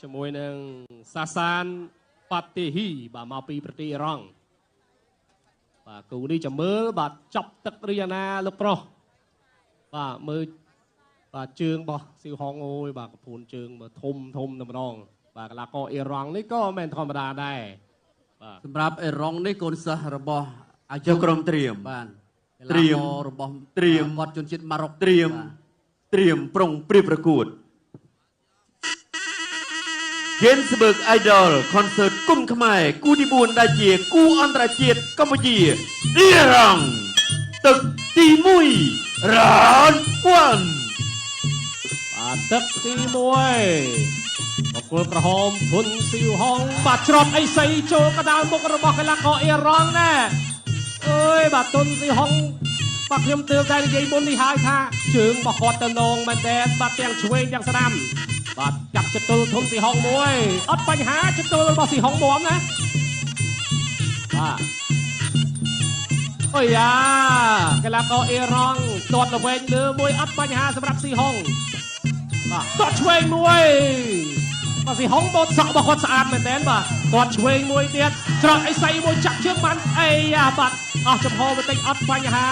ជាមួយនឹងសាសានប៉ាទីហ៊ីបាទមកពីប្រទេសអ៊ីរ៉ង់បាទគូនេះចាំមើលបាទចាប់ទឹករីយ៉ាណាលោកប្រុសបាទមើលបាទជើងរបស់ស៊ីវហុងអូយបាទកពួនជើងមើលធំតែម្ដងបាទកីឡាករអ៊ីរ៉ង់នេះក៏មិនធម្មតាដែរបាទសម្រាប់អ៊ីរ៉ង់នេះកូនសិស្សរបស់អាយុ ក្រុមត្រៀម បាទត្រៀម របស់ ត្រៀម គាត់ជនជាតិម៉ារ៉ុក ត្រៀមប្រុងព្រៀបប្រកួត Gainsbourg Idol Concert គុំខ្មែរគូទី4ដែលជាគូអន្តរជាតិកម្ពុជាអ៊ីរ៉ង់ទឹកទី1 Round 1បាទទឹកទី1បកគលក្រហមធុនស៊ីវហុងបាទច្រត់អីសីចូលកដាលមុខរបស់កីឡាករអ៊ីរ៉ង់ណាអើយបាទធុនស៊ីវហុងបាទខ្ញុំទើបតែនិយាយមុននេះហើយថាជើងរបស់គាត់ទៅនងមែនតើបាទទាំងឆ្វេងទាំងស្ដាំបាទចាប់ចតុលធុនស៊ីហុងមួយអត់បញ្ហាចតុលរបស់ស៊ីហុងមកណាបាទអូយ៉ាកីឡាករអ៊ីរ៉ង់ទាត់ល្វែងលើមួយអត់បញ្ហាសម្រាប់ស៊ីហុងបាទទាត់ឆ្វេងមួយបាទស៊ីហុងបោតសក់របស់គាត់ស្អាតមែនទែនបាទទាត់ឆ្វេងមួយទៀតច្រត់អីសីមួយចាក់ជើងបានអីយ៉ាបាទអស់ចំហបន្តិចអត់បញ្ហា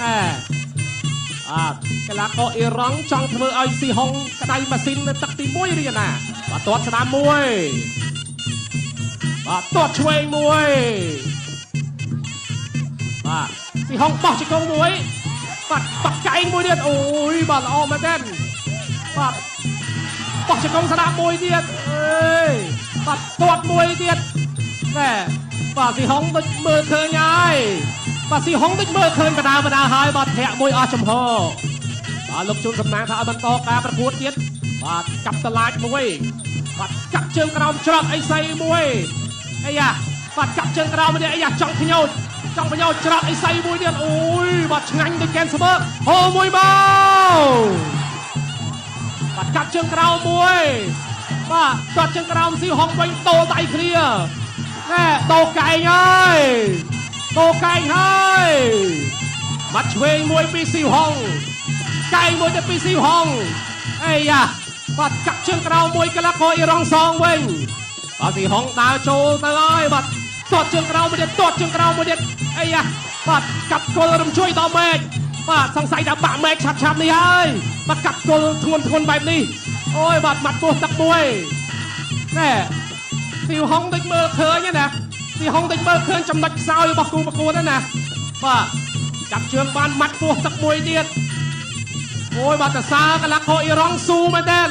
ណែកីឡាករអ៊ីរ៉ង់ចង់ធ្វើឲ្យស៊ីហុងក្តៅម៉ាស៊ីននៅទឹកទី1រៀនណាបាទទាត់ស្ដាំមួយបាទទាត់ឆ្វេងមួយបាទស៊ីហុងបោះជង្គង់មួយបាទបាក់កែងមួយទៀតអូយបាទល្អមែនទេបាទបោះជង្គង់ស្ដាំមួយទៀតអើយបាទទាត់មួយទៀតណែបាទស៊ីហុងដូចមើលឃើញហើយបាទស៊ីហុងដូចមើលឃើញបដាហើយបាទធាក់មួយអស់ចំហបាទលោកជួនសំណាងថាឲ្យបន្តការប្រកួតទៀតបាទចាប់តឡាចមួយបាទចាប់ជើងក្រោមច្រត់អីសីមួយអីយ៉ាបាទចាប់ជើងក្រោមនេះអីយ៉ាចង់ផ្ញោចច្រត់អីសីមួយទៀតអូយបាទឆ្ងាញ់ដូចកែនស្មើហូមួយមកបាទចាប់ជើងក្រោមមួយបាទទាត់ជើងក្រោមស៊ីហុងវិញតូលដៃគ្នាណែតូកែងហើយបាត់ឆ្វេងមួយពីស៊ីហុងកែងមួយទៅពីស៊ីហុងអីយ៉ាបាទកាប់ជើងក្រោមមួយកីឡាករអ៊ីរ៉ង់សងវិញបាទស៊ីហុងដើរចូលទៅហើយបាទទាត់ជើងក្រោមមួយទៀតអីយ៉ាបាទកាប់គល់រំជួយដល់មេឃបាទសង្ស័យថាបាក់មេឃឆាប់នេះហើយបាទកាប់គល់ធ្ងន់បែបនេះអូយបាទមាត់ពោះទឹកមួយណែស៊ីហុងដូចមើលឃើញណាស៊ីហុងដូចមើលឃើញចំណុចខ្សោយរបស់គូប្រកួតណាបាទចាប់ជើងបានមាត់ពោះទឹកមួយទៀតអូយបាទតើសាកីឡាករអ៊ីរ៉ង់ស៊ូមែនទេ